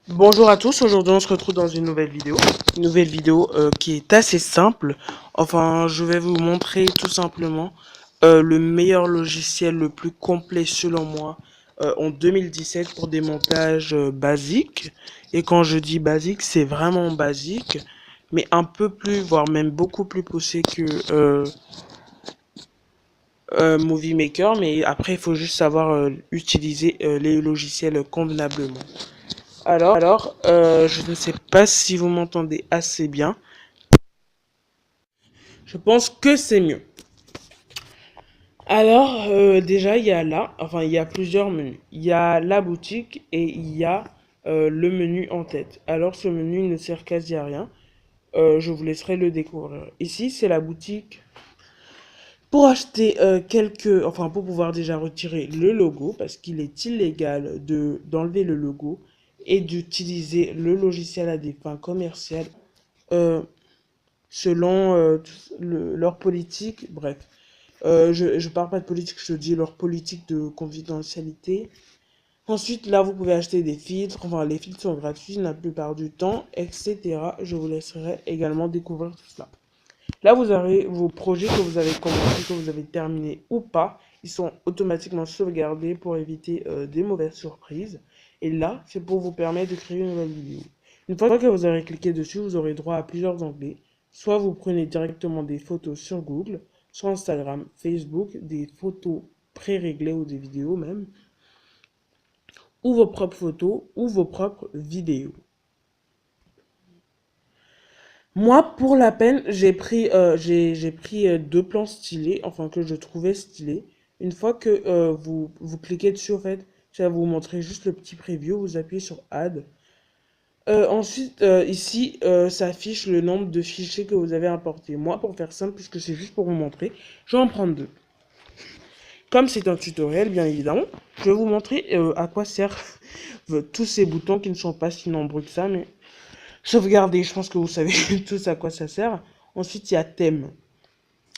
Bonjour à tous, aujourd'hui on se retrouve dans une nouvelle vidéo. Une nouvelle vidéo qui est assez simple. Enfin, je vais vous montrer tout simplement le meilleur logiciel le plus complet selon moi en 2017 pour des montages basiques. Et quand je dis basique, c'est vraiment basique, mais un peu plus, voire même beaucoup plus poussé que Movie Maker. Mais après, il faut juste savoir utiliser les logiciels convenablement. Alors, je ne sais pas si vous m'entendez assez bien. Je pense que c'est mieux. Alors, déjà, il y a plusieurs menus. Il y a la boutique et il y a le menu en tête. Alors, ce menu ne sert quasi à rien. Je vous laisserai le découvrir. Ici, c'est la boutique pour acheter pour pouvoir déjà retirer le logo, parce qu'il est illégal d'enlever le logo et d'utiliser le logiciel à des fins commerciales. Euh, Selon leur politique, bref. Je parle pas de politique, je dis leur politique de confidentialité. Ensuite, là, vous pouvez acheter des filtres. Enfin, les filtres sont gratuits la plupart du temps, etc. Je vous laisserai également découvrir tout cela. Là, vous avez vos projets que vous avez commencé, que vous avez terminés ou pas. Ils sont automatiquement sauvegardés pour éviter des mauvaises surprises. Et là, c'est pour vous permettre de créer une nouvelle vidéo. Une fois que vous aurez cliqué dessus, vous aurez droit à plusieurs onglets. Soit vous prenez directement des photos sur Google, sur Instagram, Facebook, des photos pré-réglées ou des vidéos même, ou vos propres photos ou vos propres vidéos. Moi, pour la peine, j'ai pris deux plans stylés, enfin que je trouvais stylés. Une fois que vous cliquez dessus, en fait, ça va vous montrer juste le petit preview, vous appuyez sur Add. Ensuite, ici, ça affiche le nombre de fichiers que vous avez importés. Moi, pour faire simple, puisque c'est juste pour vous montrer, je vais en prendre deux. Comme c'est un tutoriel, bien évidemment, je vais vous montrer à quoi servent tous ces boutons qui ne sont pas si nombreux que ça, mais sauvegarder, je pense que vous savez tous à quoi ça sert. Ensuite, il y a thème.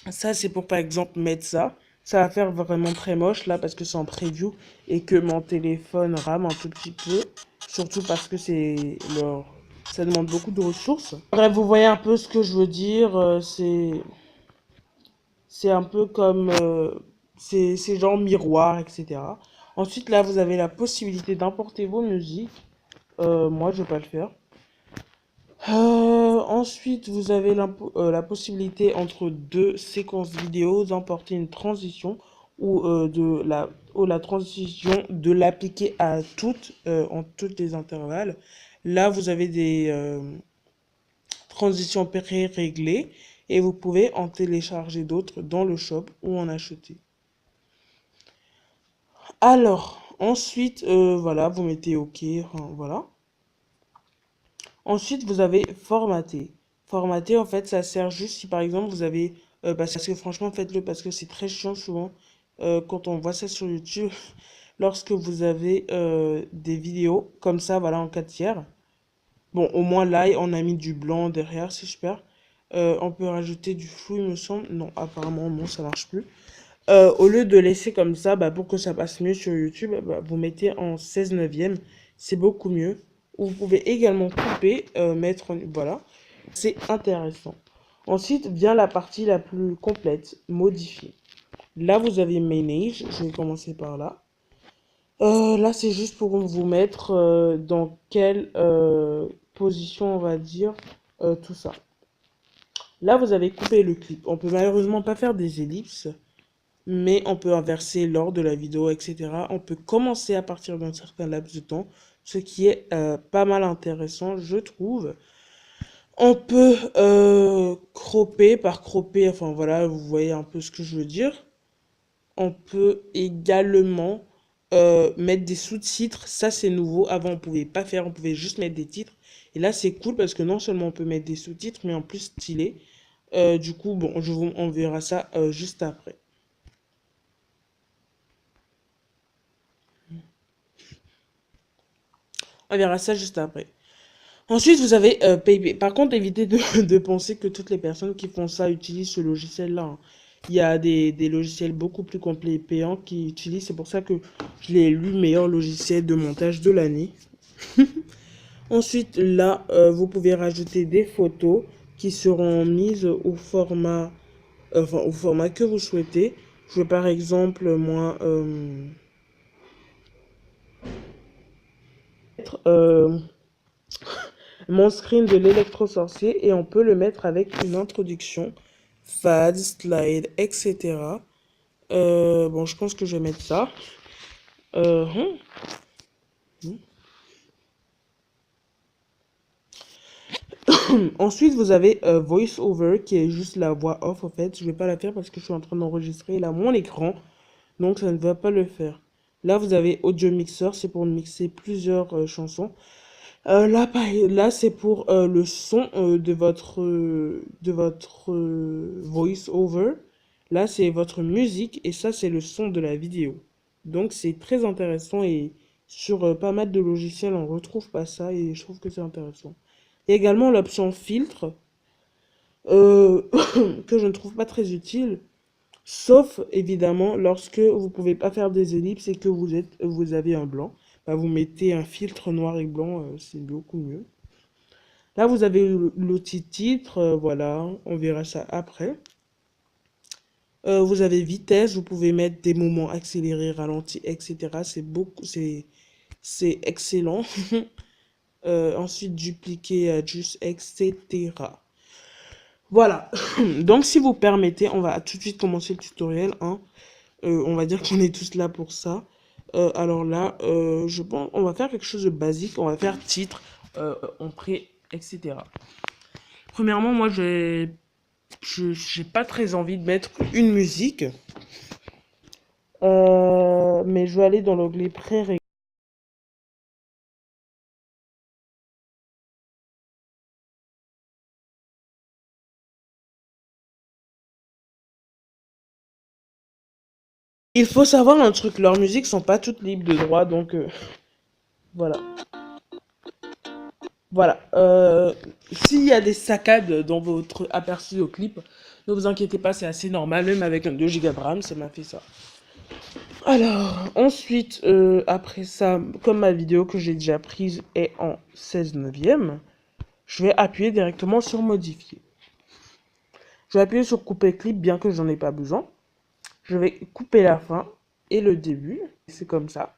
Ça, c'est pour par exemple mettre ça. Ça va faire vraiment très moche là parce que c'est en preview et que mon téléphone rame un tout petit peu. Surtout parce que ça demande beaucoup de ressources. Bref, vous voyez un peu ce que je veux dire. C'est un peu comme c'est genre miroir, etc. Ensuite, là, vous avez la possibilité d'importer vos musiques. Moi, je vais pas le faire. Ensuite, vous avez la possibilité entre deux séquences vidéo d'emporter une transition ou la transition de l'appliquer à toutes en toutes les intervalles. Là, vous avez des transitions pré-réglées et vous pouvez en télécharger d'autres dans le shop ou en acheter. Alors, ensuite, voilà, vous mettez OK, enfin, voilà. Ensuite, vous avez formaté. Formater, en fait, ça sert juste si par exemple vous avez. Parce que franchement, faites-le parce que c'est très chiant souvent quand on voit ça sur YouTube. Lorsque vous avez des vidéos comme ça, voilà, en 4 tiers. Bon, au moins là, on a mis du blanc derrière, c'est super. On peut rajouter du flou, il me semble. Non, apparemment, non, ça marche plus. Au lieu de laisser comme ça, bah, pour que ça passe mieux sur YouTube, bah, vous mettez en 16 neuvième. C'est beaucoup mieux. Ou vous pouvez également couper, voilà. C'est intéressant. Ensuite vient la partie la plus complète, modifier. Là, vous avez Manage. Je vais commencer par là. Là, c'est juste pour vous mettre dans quelle position, on va dire, tout ça. Là, vous avez coupé le clip. On peut malheureusement pas faire des ellipses, mais on peut inverser l'ordre de la vidéo, etc. On peut commencer à partir d'un certain laps de temps, ce qui est pas mal intéressant, je trouve. On peut cropper, par cropper, enfin voilà, vous voyez un peu ce que je veux dire. On peut également mettre des sous-titres, ça c'est nouveau. Avant on pouvait pas faire, on pouvait juste mettre des titres. Et là c'est cool parce que non seulement on peut mettre des sous-titres, mais en plus stylé. Du coup, bon, on verra ça juste après. On verra ça juste après. Ensuite, vous avez PayPay. Par contre, évitez de penser que toutes les personnes qui font ça utilisent ce logiciel-là, hein. Il y a des logiciels beaucoup plus complets et payants qui utilisent. C'est pour ça que je l'ai élu meilleur logiciel de montage de l'année. Ensuite, là, vous pouvez rajouter des photos qui seront mises au format, enfin, au format que vous souhaitez. Je vais par exemple, moi, mettre mon screen de l'électro-sorcier et on peut le mettre avec une introduction, fade, slide, etc. Bon, je pense que je vais mettre ça. Euh, hum, hum. Ensuite, vous avez Voice Over qui est juste la voix off en fait. Je vais pas la faire parce que je suis en train d'enregistrer là mon écran. Donc ça ne va pas le faire. Là, vous avez Audio Mixer, c'est pour mixer plusieurs chansons. Là, c'est pour le son de votre voice over. Là, c'est votre musique et ça, c'est le son de la vidéo. Donc, c'est très intéressant et sur pas mal de logiciels, on retrouve pas ça et je trouve que c'est intéressant. Il y a également l'option filtre euh, que je ne trouve pas très utile, sauf évidemment lorsque vous pouvez pas faire des ellipses et que vous avez un blanc. Bah, vous mettez un filtre noir et blanc, c'est beaucoup mieux. Là, vous avez l'outil titre, voilà, on verra ça après. Vous avez vitesse, vous pouvez mettre des moments accélérés, ralentis, etc. C'est excellent. Ensuite, dupliquer, juste, etc. Voilà. Donc, si vous permettez, on va tout de suite commencer le tutoriel, hein. On va dire qu'on est tous là pour ça. Alors là, je pense, on va faire quelque chose de basique. On va faire titre, entrée, etc. Premièrement, moi, j'ai pas très envie de mettre une musique. Mais je vais aller dans l'onglet pré-réglé. Il faut savoir un truc, leurs musiques sont pas toutes libres de droit, donc voilà. Voilà. S'il y a des saccades dans votre aperçu au clip, ne vous inquiétez pas, c'est assez normal, même avec un 2 Go de RAM, ça m'a fait ça. Alors, ensuite, après ça, comme ma vidéo que j'ai déjà prise est en 16/9, je vais appuyer directement sur modifier. Je vais appuyer sur couper clip, bien que j'en ai pas besoin. Je vais couper la fin et le début. C'est comme ça.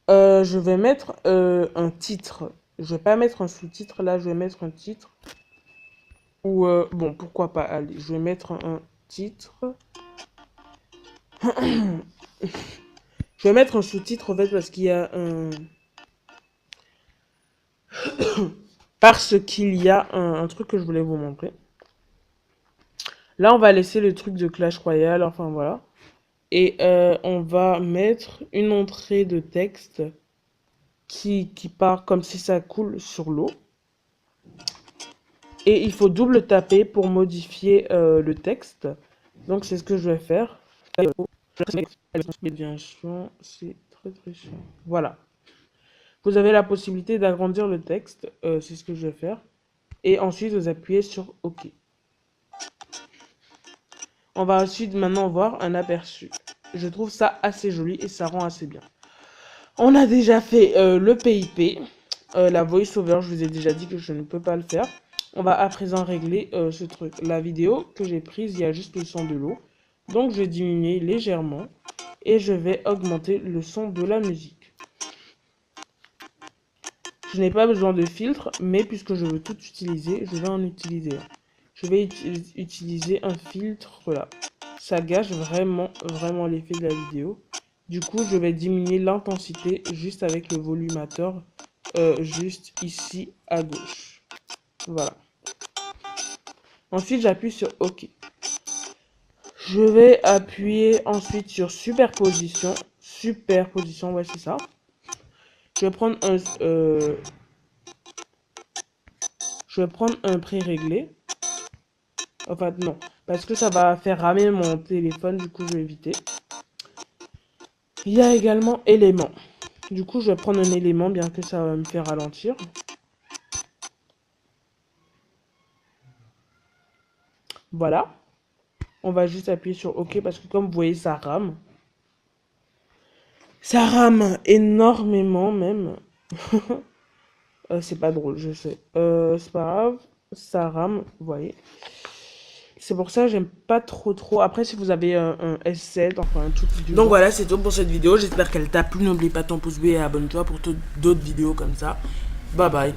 Je vais mettre un titre. Je vais pas mettre un sous-titre. Là, je vais mettre un titre. Ou, bon, pourquoi pas. Allez, je vais mettre un titre. Je vais mettre un sous-titre, en fait, parce qu'il y a un... Parce qu'il y a un truc que je voulais vous montrer. Là, on va laisser le truc de Clash Royale. Enfin, voilà. Et on va mettre une entrée de texte qui part comme si ça coule sur l'eau. Et il faut double taper pour modifier le texte. Donc c'est ce que je vais faire. C'est bien chiant, c'est très très chiant. Voilà. Vous avez la possibilité d'agrandir le texte, c'est ce que je vais faire. Et ensuite vous appuyez sur OK. On va ensuite maintenant voir un aperçu. Je trouve ça assez joli et ça rend assez bien. On a déjà fait le PIP, la voice-over, je vous ai déjà dit que je ne peux pas le faire. On va à présent régler ce truc. La vidéo que j'ai prise, il y a juste le son de l'eau. Donc je vais diminuer légèrement et je vais augmenter le son de la musique. Je n'ai pas besoin de filtre, mais puisque je veux tout utiliser, je vais en utiliser un. Je vais utiliser un filtre là. Ça gâche vraiment, vraiment l'effet de la vidéo. Du coup, je vais diminuer l'intensité juste avec le volumateur, juste ici à gauche. Voilà. Ensuite, j'appuie sur OK. Je vais appuyer ensuite sur superposition. Superposition, ouais, c'est ça. Je vais prendre un pré-réglé. Enfin, non. Parce que ça va faire ramer mon téléphone. Du coup, je vais éviter. Il y a également éléments. Du coup, je vais prendre un élément, bien que ça va me faire ralentir. Voilà. On va juste appuyer sur OK parce que comme vous voyez, ça rame. Ça rame énormément même. C'est pas drôle, je sais. C'est pas grave, ça rame, vous voyez. C'est pour ça que j'aime pas trop. Après, si vous avez un S7, enfin un truc du Donc voilà, c'est tout pour cette vidéo. J'espère qu'elle t'a plu. N'oublie pas ton pouce bleu et abonne-toi pour d'autres vidéos comme ça. Bye bye.